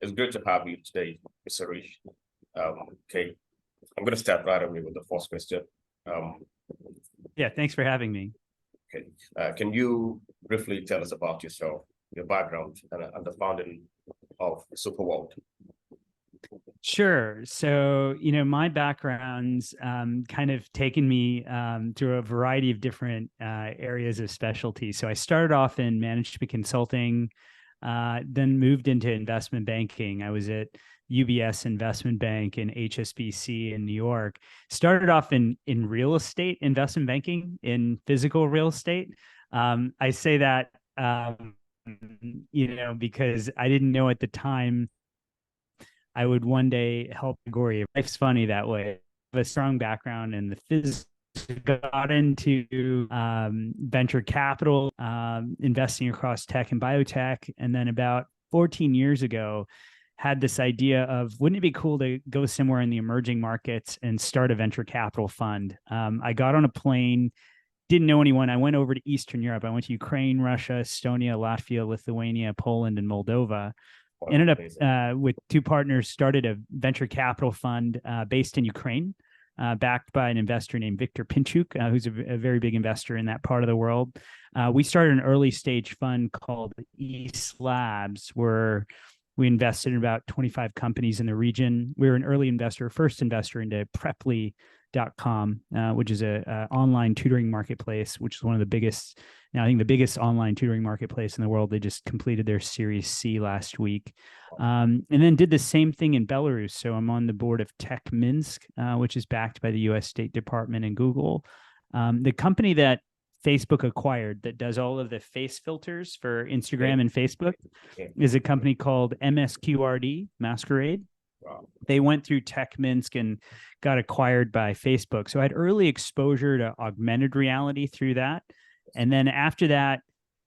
It's great to have you today, Mr. Hrish. Okay, I'm going to start right away with the first question. Um, Yeah, thanks for having me. okay, can you briefly tell us about yourself, your background, and the founding of Superworld? Sure. So, my background's kind of taken me through a variety of different areas of specialty. So I started off in management consulting, then moved into investment banking. I was at UBS Investment Bank and HSBC in New York. Started off in real estate investment banking, in physical real estate. I say that because I didn't know at the time I would one day help Gory. Life's funny that way. I have a strong background in the physics, got into venture capital, investing across tech and biotech. And then about 14 years ago, had this idea of wouldn't it be cool to go somewhere in the emerging markets and start a venture capital fund? I got on a plane, didn't know anyone. I went over to Eastern Europe. I went to Ukraine, Russia, Estonia, Latvia, Lithuania, Poland, and Moldova. Ended up with two partners, started a venture capital fund based in Ukraine, backed by an investor named Victor Pinchuk, who's a very big investor in that part of the world. We started an early stage fund called East Labs, where we invested in about 25 companies in the region. We were an early investor, first investor into Preply.com, which is a online tutoring marketplace, which is one of the biggest, now I think the biggest online tutoring marketplace in the world. They just completed their Series C last week, and then did the same thing in Belarus. So I'm on the board of Tech Minsk, which is backed by the U.S. State Department and Google. The company that Facebook acquired that does all of the face filters for Instagram and Facebook is a company called MSQRD, Masquerade. Wow. They went through Tech Minsk and got acquired by Facebook. So I had early exposure to augmented reality through that. And then after that,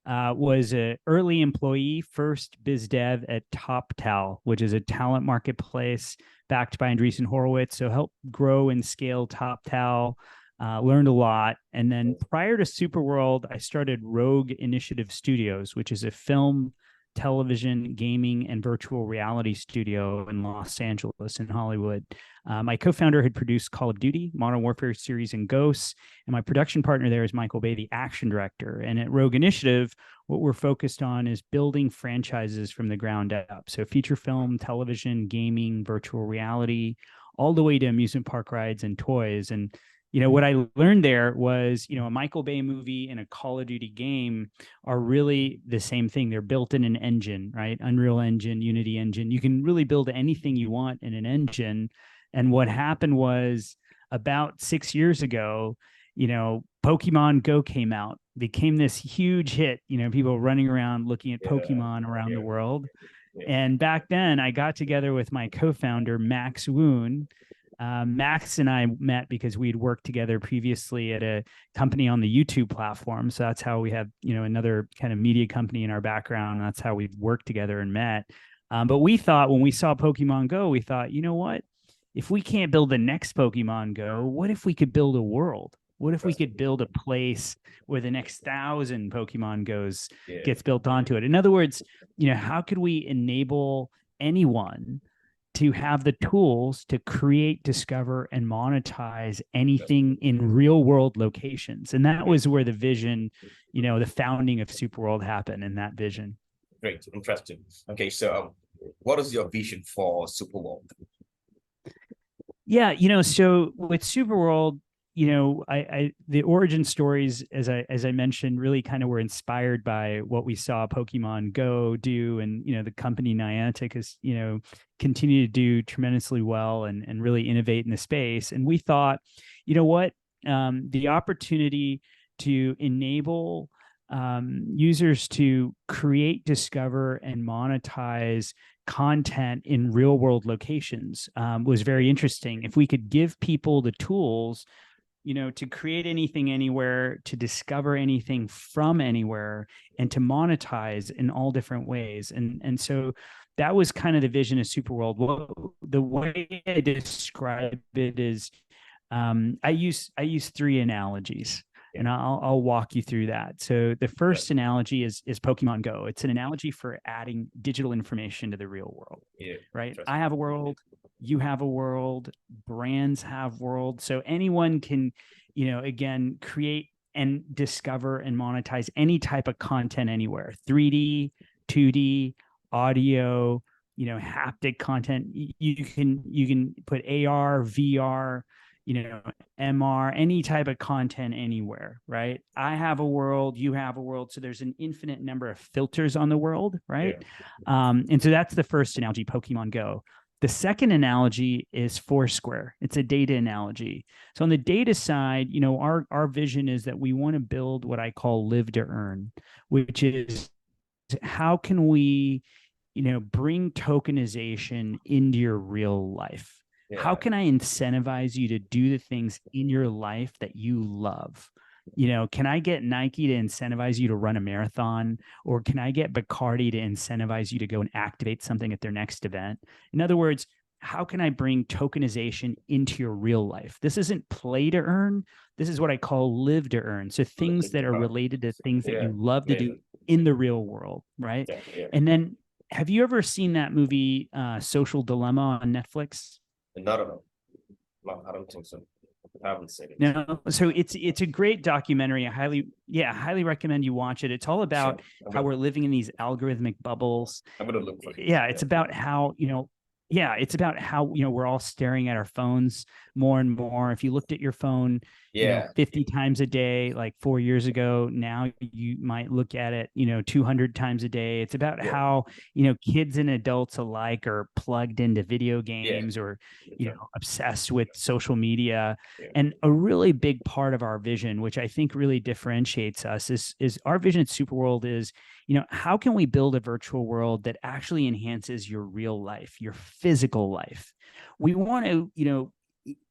was an early employee, first biz dev at TopTal, which is a talent marketplace backed by Andreessen Horowitz. So helped grow and scale TopTal, learned a lot. And then prior to Superworld, I started Rogue Initiative Studios, which is a film, television, gaming, and virtual reality studio in Los Angeles in Hollywood. My co-founder had produced Call of Duty, Modern Warfare series, and Ghosts. And my production partner there is Michael Bay, the action director. And at Rogue Initiative, what we're focused on is building franchises from the ground up. So feature film, television, gaming, virtual reality, all the way to amusement park rides and toys. And what I learned there was, a Michael Bay movie and a Call of Duty game are really the same thing. They're built in an engine, right? Unreal Engine, Unity Engine. You can really build anything you want in an engine. And what happened was about 6 years ago, Pokemon Go came out, became this huge hit, people running around looking at Pokemon around the world. And back then I got together with my co-founder, Max Woon. Max and I met because we had worked together previously at a company on the YouTube platform. So that's how we have, another kind of media company in our background. That's how we worked together and met. But we thought when we saw Pokemon Go, we thought, you know what? If we can't build the next Pokemon Go, what if we could build a world? What if we could build a place where the next 1,000 Pokemon Goes gets built onto it? In other words, how could we enable anyone to have the tools to create, discover, and monetize anything in real world locations? And that was where the vision, the founding of Superworld happened in that vision. Great, interesting. Okay, so what is your vision for Superworld? Yeah, so with Superworld, the origin stories, as I mentioned, really kind of were inspired by what we saw Pokemon Go do, and the company Niantic has continue to do tremendously well and really innovate in the space. And we thought, the opportunity to enable users to create, discover, and monetize content in real world locations was very interesting. If we could give people the tools, to create anything anywhere, to discover anything from anywhere, and to monetize in all different ways. And so that was kind of the vision of Superworld. The way I describe it is I use three analogies. and I'll walk you through that. So the first analogy is Pokemon Go. It's an analogy for adding digital information to the real world. Right? I have a world, you have a world, brands have worlds. So anyone can, again, create and discover and monetize any type of content anywhere. 3D, 2D, audio, haptic content. You can put AR, VR, MR, any type of content anywhere, right? I have a world, you have a world. So there's an infinite number of filters on the world, right? And so that's the first analogy, Pokemon Go. The second analogy is Foursquare. It's a data analogy. So on the data side, our vision is that we want to build what I call live to earn, which is how can we, bring tokenization into your real life? How can I incentivize you to do the things in your life that you love? Can I get Nike to incentivize you to run a marathon, or can I get Bacardi to incentivize you to go and activate something at their next event? In other words, how can I bring tokenization into your real life? This isn't play to earn. This is what I call live to earn. So things that are related to things that you love to do in the real world, right? And then, have you ever seen that movie, Social Dilemma on Netflix? Not at all. No, I don't think so. I haven't seen it. No, so it's a great documentary. I highly recommend you watch it. It's all about how we're living in these algorithmic bubbles. I'm gonna look for it. It's about how, it's about how, we're all staring at our phones more and more. If you looked at your phone, 50 times a day, like 4 years ago, now you might look at it, 200 times a day. It's about how, kids and adults alike are plugged into video games or, obsessed with social media. And a really big part of our vision, which I think really differentiates us, is our vision at Superworld is, how can we build a virtual world that actually enhances your real life, your physical life? We want to,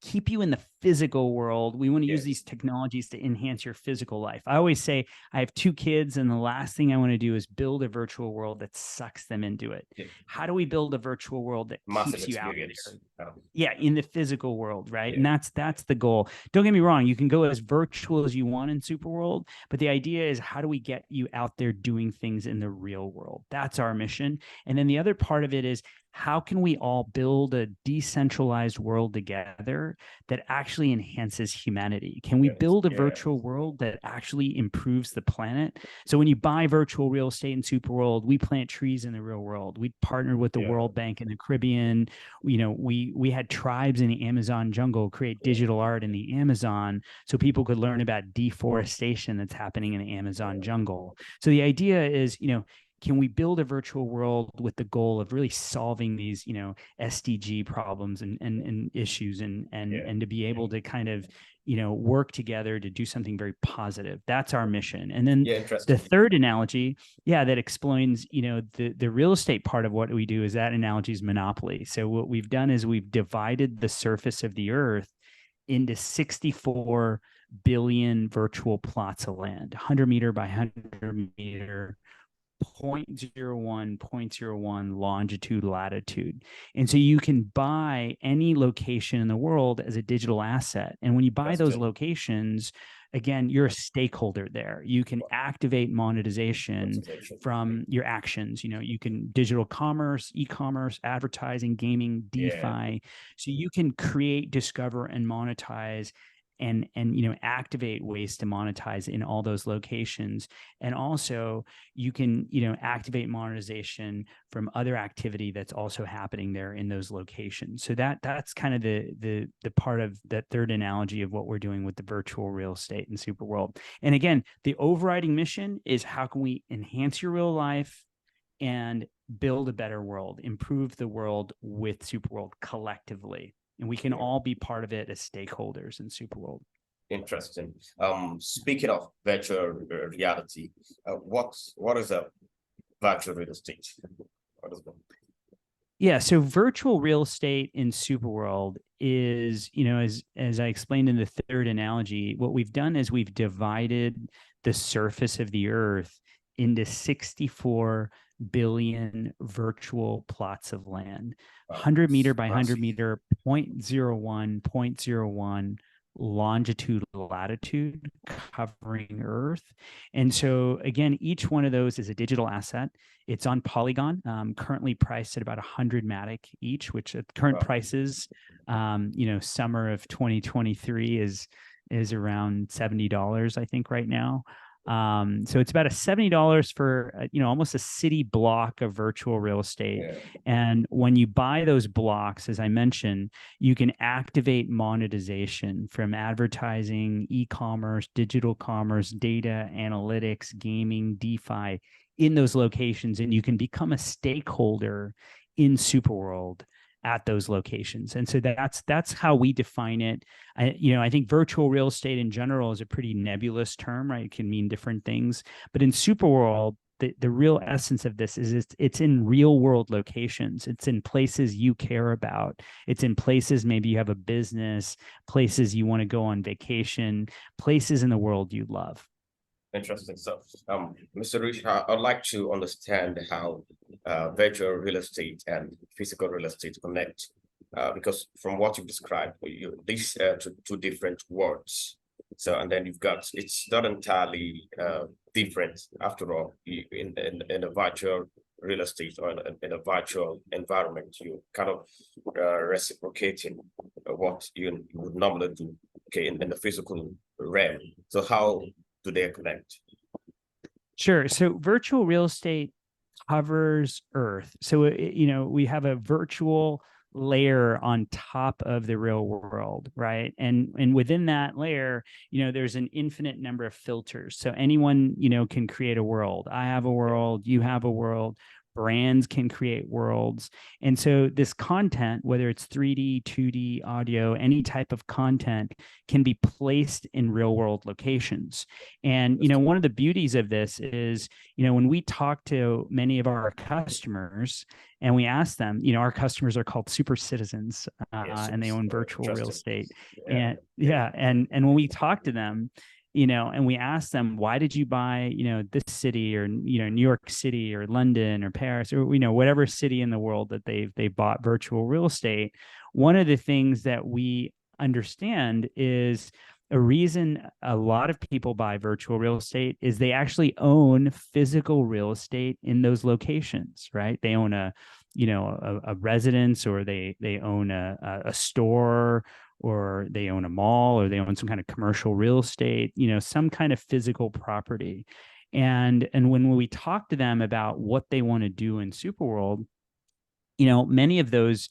keep you in the physical world. We want to use these technologies to enhance your physical life. I always say I have 2 kids, and the last thing I want to do is build a virtual world that sucks them into it. How do we build a virtual world that keeps you out there? In the physical world, right? And that's the goal. Don't get me wrong, you can go as virtual as you want in Superworld, but the idea is, how do we get you out there doing things in the real world? That's our mission. And then the other part of it is, how can we all build a decentralized world together that actually enhances humanity? Can we build a virtual world that actually improves the planet? So when you buy virtual real estate in Superworld, we plant trees in the real world. We partnered with the World Bank in the Caribbean. We had tribes in the Amazon jungle create digital art in the Amazon so people could learn about deforestation that's happening in the Amazon jungle. So the idea is, can we build a virtual world with the goal of really solving these, SDG problems and issues and to be able to kind of, work together to do something very positive? That's our mission. And then the third analogy, that explains, the real estate part of what we do, is that analogy is monopoly. So what we've done is we've divided the surface of the earth into 64 billion virtual plots of land, 100 meter by 100 meter, 0.01, 0.01 longitude, latitude. And so you can buy any location in the world as a digital asset. And when you buy those locations, again, you're a stakeholder there. You can activate monetization from your actions. You can digital commerce, e-commerce, advertising, gaming, DeFi. So you can create, discover, and monetize and activate ways to monetize in all those locations. And also you can, activate monetization from other activity that's also happening there in those locations. So that's kind of the part of that third analogy of what we're doing with the virtual real estate in Superworld. And again, the overriding mission is, how can we enhance your real life and build a better world, improve the world with Superworld collectively? And we can all be part of it as stakeholders in Superworld. Interesting. Speaking of virtual reality, what is a virtual real estate? What is that? So virtual real estate in Superworld is, as I explained in the third analogy, what we've done is we've divided the surface of the earth into 64 billion virtual plots of land, 100 meter by 100 meter, 0.01, 0.01 longitude, latitude, covering Earth. And so again, each one of those is a digital asset. It's on Polygon, currently priced at about 100 Matic each, which at current prices, summer of 2023 is around $70, I think, right now. So it's about $70 for almost a city block of virtual real estate. Yeah. And when you buy those blocks, as I mentioned, you can activate monetization from advertising, e-commerce, digital commerce, data analytics, gaming, DeFi in those locations, and you can become a stakeholder in Superworld at those locations. And so that's how we define it. I think virtual real estate in general is a pretty nebulous term, right? It can mean different things. But in Superworld, the real essence of this is it's in real world locations. It's in places you care about. It's in places maybe you have a business, places you want to go on vacation, places in the world you love. Interesting stuff. Mr. Hrish, I'd like to understand how virtual real estate and physical real estate connect, because from what you've described, these two different words. So, and then you've got, it's not entirely different after all. In a virtual real estate or in a virtual environment, you kind of reciprocating what you would normally do, okay, in the physical realm. So how do they connect? Sure. So virtual real estate covers Earth. So, we have a virtual layer on top of the real world, right? And within that layer, there's an infinite number of filters. So anyone, can create a world. I have a world, you have a world. Brands can create worlds. And so this content, whether it's 3D, 2D, audio, any type of content, can be placed in real world locations. And, one of the beauties of this is, when we talk to many of our customers and we ask them, our customers are called super citizens, and they own virtual real estate. And when we talk to them, and we ask them, why did you buy, this city, or, New York City or London or Paris, or, whatever city in the world that they bought virtual real estate. One of the things that we understand is a reason a lot of people buy virtual real estate is they actually own physical real estate in those locations, right? They own a residence, or they own a store, or they own a mall, or they own some kind of commercial real estate, some kind of physical property. And when we talk to them about what they want to do in Superworld, many of those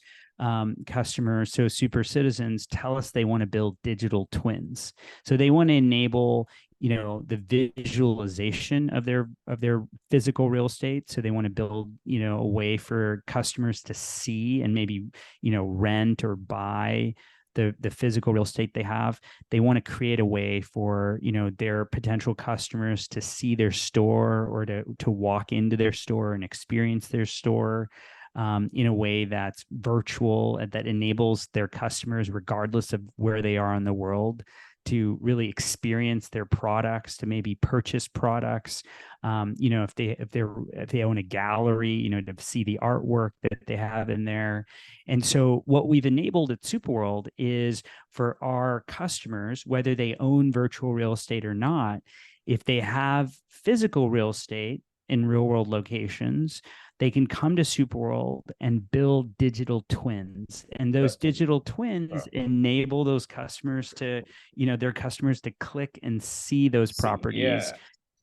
customers, so super citizens, tell us they want to build digital twins. So they want to enable, the visualization of their physical real estate. So they want to build, a way for customers to see and maybe, rent or buy the physical real estate they have. They want to create a way for, their potential customers to see their store, or to walk into their store and experience their store in a way that's virtual and that enables their customers, regardless of where they are in the world, to really experience their products, to maybe purchase products. If they own a gallery, to see the artwork that they have in there. And so what we've enabled at Superworld is for our customers, whether they own virtual real estate or not, if they have physical real estate in real world locations, they can come to Superworld and build digital twins. And those digital twins enable those customers to, their customers to click and see those properties.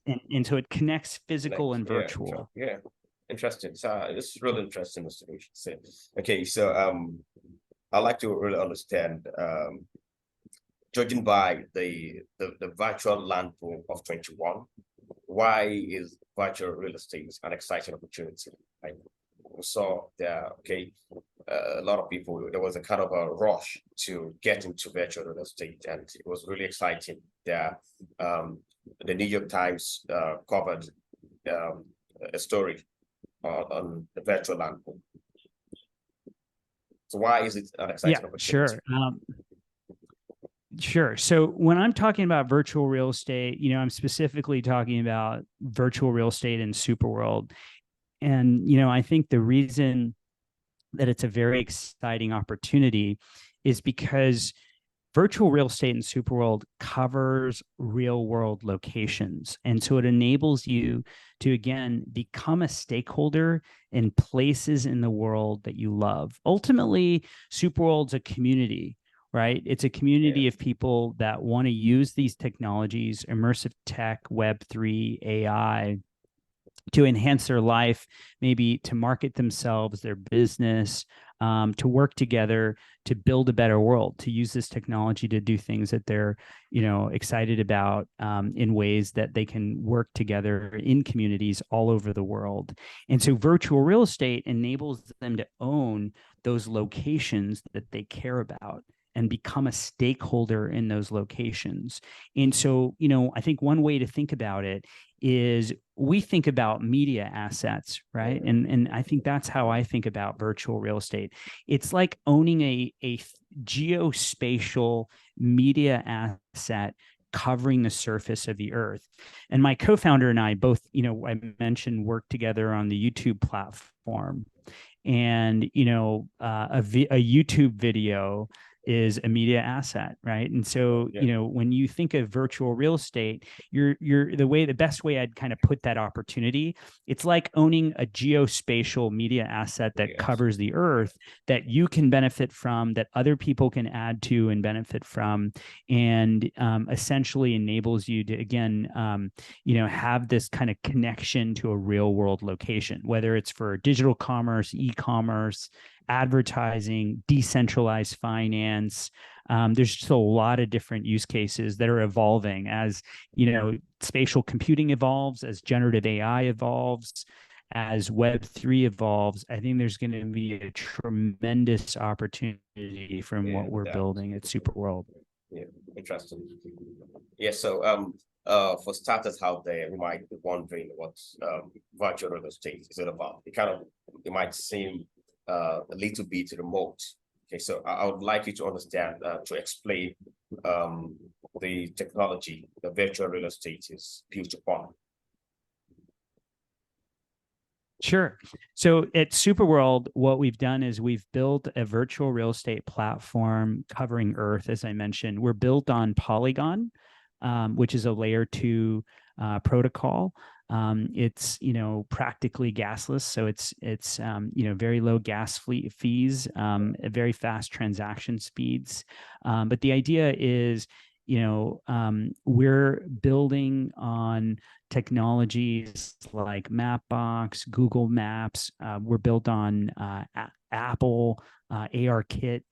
And so it connects physical and virtual. Yeah. Interesting. So this is really interesting, Mr. Hrish. Okay, so I'd like to really understand, judging by the virtual land pool of 21, why is virtual real estate an exciting opportunity? Right? We saw there, a lot of people, there was a kind of a rush to get into virtual real estate, and it was really exciting. There, the New York Times covered a story on the virtual land pool. So why is it an exciting opportunity? Sure. Sure. So when I'm talking about virtual real estate, I'm specifically talking about virtual real estate in Superworld. And, I think the reason that it's a very exciting opportunity is because virtual real estate in Superworld covers real world locations. And so it enables you to, again, become a stakeholder in places in the world that you love. Ultimately, Superworld's a community, right? It's a community of people that want to use these technologies, immersive tech, Web3, AI, to enhance their life, maybe to market themselves, their business, to work together to build a better world, to use this technology to do things that they're, excited about, in ways that they can work together in communities all over the world. And so virtual real estate enables them to own those locations that they care about and become a stakeholder in those locations. And so, I think one way to think about it is we think about media assets, right? And I think that's how I think about virtual real estate. It's like owning a geospatial media asset covering the surface of the earth. And my co-founder and I both, I mentioned, work together on the YouTube platform. And, a YouTube video is a media asset, right? And so, when you think of virtual real estate, the best way I'd kind of put that opportunity, it's like owning a geospatial media asset that covers the earth that you can benefit from, that other people can add to and benefit from, and essentially enables you to, again, have this kind of connection to a real world location, whether it's for digital commerce, e-commerce, advertising, decentralized finance. There's just a lot of different use cases that are evolving as, spatial computing evolves, as generative AI evolves, as Web3 evolves. I think there's going to be a tremendous opportunity from what we're building at Superworld. Yeah, interesting. Yeah, so for starters out there, we might be wondering what virtual real estate is all about. It might seem a little bit remote. Okay, so I would like you to understand, to explain the technology the virtual real estate is built upon. Sure. So at Superworld, what we've done is we've built a virtual real estate platform covering Earth. As I mentioned, we're built on Polygon, which is a layer 2 protocol. It's practically gasless, so it's very low gas fees, very fast transaction speeds. But the idea is, we're building on technologies like Mapbox, Google Maps. We're built on Apple ARKit,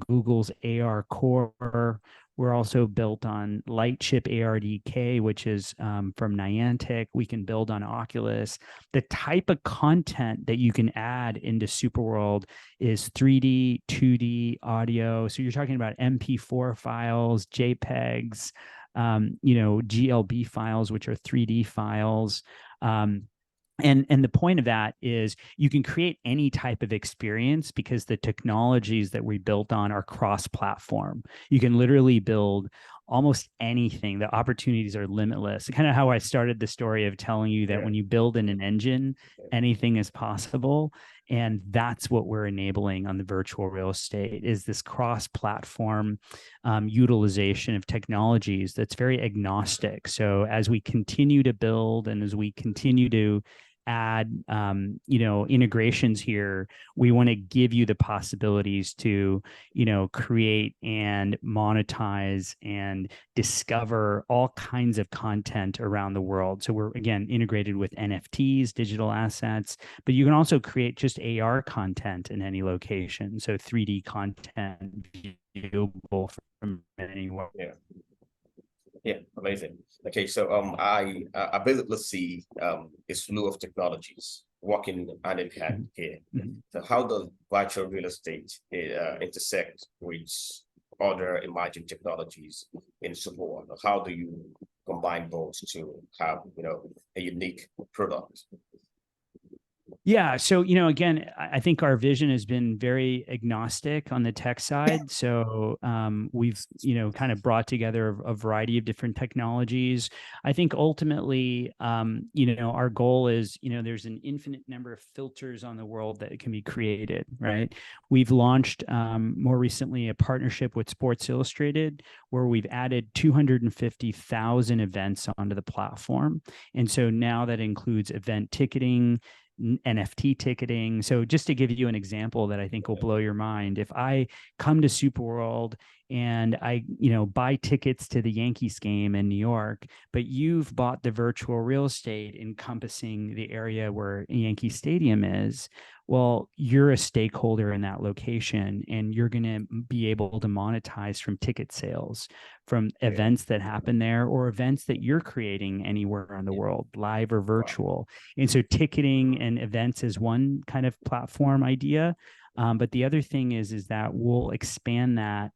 Google's AR Core. We're also built on Lightship ARDK, which is from Niantic. We can build on Oculus. The type of content that you can add into Superworld is 3D, 2D audio. So you're talking about MP4 files, JPEGs, GLB files, which are 3D files. And the point of that is you can create any type of experience because the technologies that we built on are cross-platform. You can literally build almost anything. The opportunities are limitless. Kind of how I started the story of telling you that when you build in an engine, anything is possible. And that's what we're enabling on the virtual real estate, is this cross-platform utilization of technologies that's very agnostic. So as we continue to build and as we continue to add integrations here, we want to give you the possibilities to create and monetize and discover all kinds of content around the world. So we're, again, integrated with NFTs, digital assets, but you can also create just AR content in any location, so 3D content viewable from anywhere. Yeah, amazing. Okay, so I basically see a slew of technologies working hand in hand here. So how does virtual real estate intersect with other emerging technologies in Superworld? How do you combine both to have a unique product? Yeah. So, again, I think our vision has been very agnostic on the tech side. So, we've, kind of brought together a variety of different technologies. I think ultimately, our goal is, there's an infinite number of filters on the world that can be created, right? We've launched more recently a partnership with Sports Illustrated where we've added 250,000 events onto the platform. And so now that includes event ticketing, NFT ticketing. So just to give you an example that I think will blow your mind, if I come to Superworld and I, buy tickets to the Yankees game in New York, but you've bought the virtual real estate encompassing the area where Yankee Stadium is, well, you're a stakeholder in that location and you're going to be able to monetize from ticket sales, from events that happen there or events that you're creating anywhere in the world, live or virtual. And so ticketing and events is one kind of platform idea. But the other thing is that we'll expand that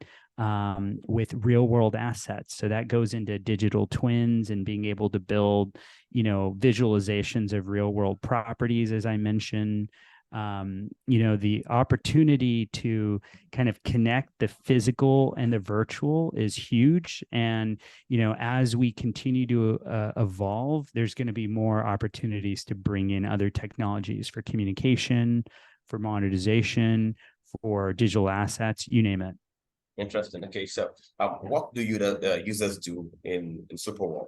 with real world assets. So that goes into digital twins and being able to build, visualizations of real world properties, as I mentioned. The opportunity to kind of connect the physical and the virtual is huge. And, as we continue to evolve, there's going to be more opportunities to bring in other technologies for communication, for monetization, for digital assets, you name it. Interesting. Okay, so what do you the users do in Superworld?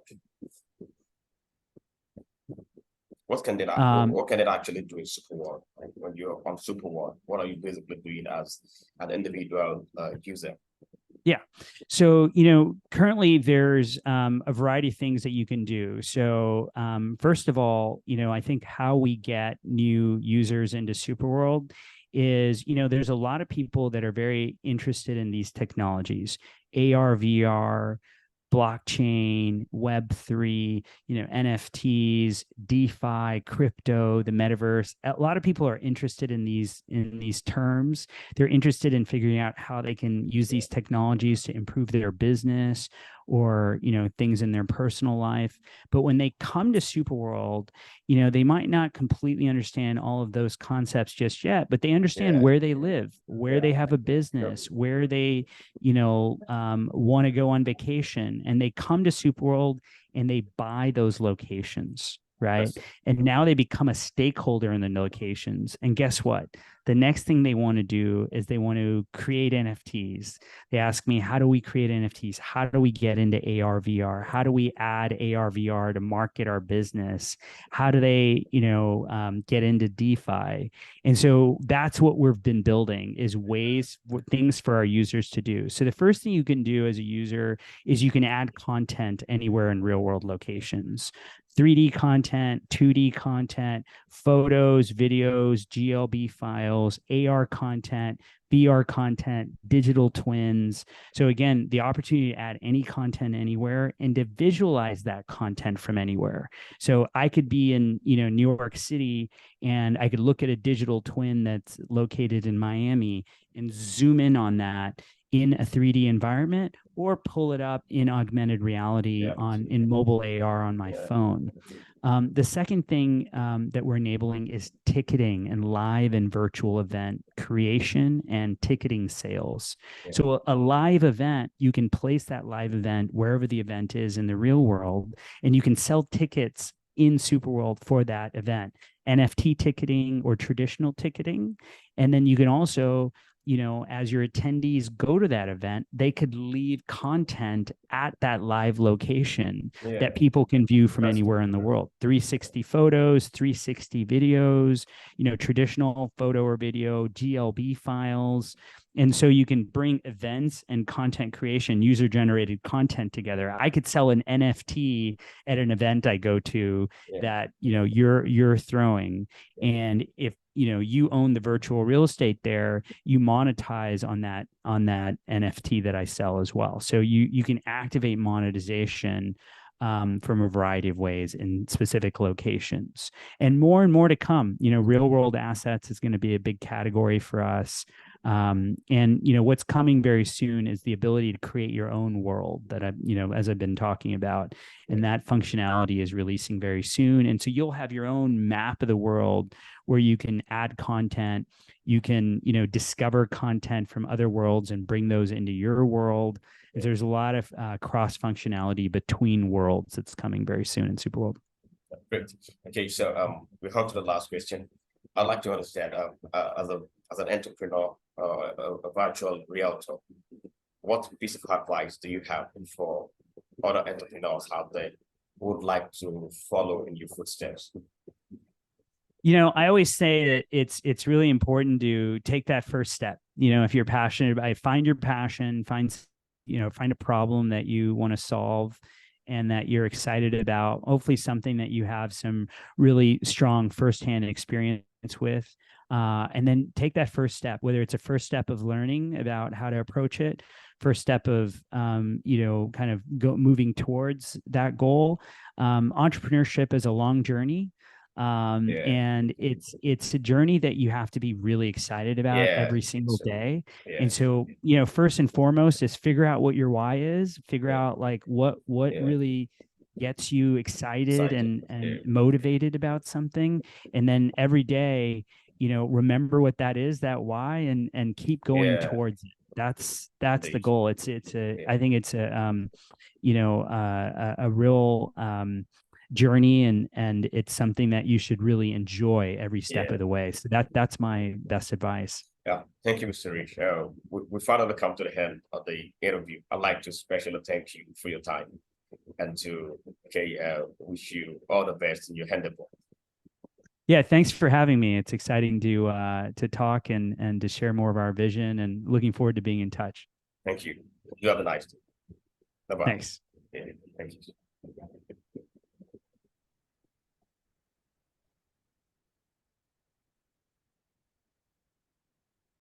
What can they actually do in Superworld? Like when you're on Superworld, what are you basically doing as an individual user? Yeah. So, currently there's a variety of things that you can do. So, first of all, I think how we get new users into Superworld is, there's a lot of people that are very interested in these technologies, AR, VR, blockchain, Web3, NFTs, DeFi, crypto, the metaverse. A lot of people are interested in these terms. They're interested in figuring out how they can use these technologies to improve their business or, things in their personal life. But when they come to Superworld, they might not completely understand all of those concepts just yet, but they understand where they live, where they have a business, where they, want to go on vacation, and they come to Superworld and they buy those locations. Right. And now they become a stakeholder in the locations. And guess what? The next thing they want to do is they want to create NFTs. They ask me, how do we create NFTs? How do we get into AR, VR? How do we add AR, VR to market our business? How do they, get into DeFi? And so that's what we've been building is ways, things for our users to do. So the first thing you can do as a user is you can add content anywhere in real world locations. 3D content, 2D content, photos, videos, GLB files, AR content, VR content, digital twins. So again, the opportunity to add any content anywhere and to visualize that content from anywhere. So I could be in, New York City and I could look at a digital twin that's located in Miami and zoom in on that in a 3D environment or pull it up in augmented reality in mobile AR on my phone. The second thing that we're enabling is ticketing and live and virtual event creation and ticketing sales. So a live event, you can place that live event wherever the event is in the real world, and you can sell tickets in Superworld for that event, NFT ticketing or traditional ticketing. And then you can also, as your attendees go to that event, they could leave content at that live location that people can view from anywhere in the world. 360 photos, 360 videos, traditional photo or video, GLB files. And so you can bring events and content creation, user-generated content together. I could sell an NFT at an event I go to that, you're throwing. And if you own the virtual real estate there, you monetize on that NFT that I sell as well. So you can activate monetization from a variety of ways in specific locations, and more to come. Real world assets is going to be a big category for us. And what's coming very soon is the ability to create your own world that as I've been talking about, and that functionality is releasing very soon. And so you'll have your own map of the world where you can add content, you can discover content from other worlds and bring those into your world. There's a lot of cross functionality between worlds that's coming very soon in Superworld. Great. Okay, so we come to the last question. I'd like to understand, as an entrepreneur, a virtual realtor, what piece of advice do you have for other entrepreneurs out there who would like to follow in your footsteps? I always say that it's really important to take that first step. If you're passionate about it, find your passion, find a problem that you want to solve and that you're excited about, hopefully something that you have some really strong firsthand experience with. And then take that first step, whether it's a first step of learning about how to approach it, first step of, kind of moving towards that goal. Entrepreneurship is a long journey. And it's a journey that you have to be really excited about every single day. And so, first and foremost is figure out what your why is, figure out like what really gets you excited and motivated about something. And then every day, remember what that is, that why, and keep going towards it. That's the goal. I think it's a real, journey, and it's something that you should really enjoy every step of the way. So that's my best advice. Yeah, thank you, Mr. Hrish. We finally come to the end of the interview. I'd like to specially thank you for your time and to wish you all the best in your endeavor. Yeah, thanks for having me. It's exciting to talk and to share more of our vision, and looking forward to being in touch. Thank you. You have a nice day. Bye-bye. Thanks. Yeah, thank you.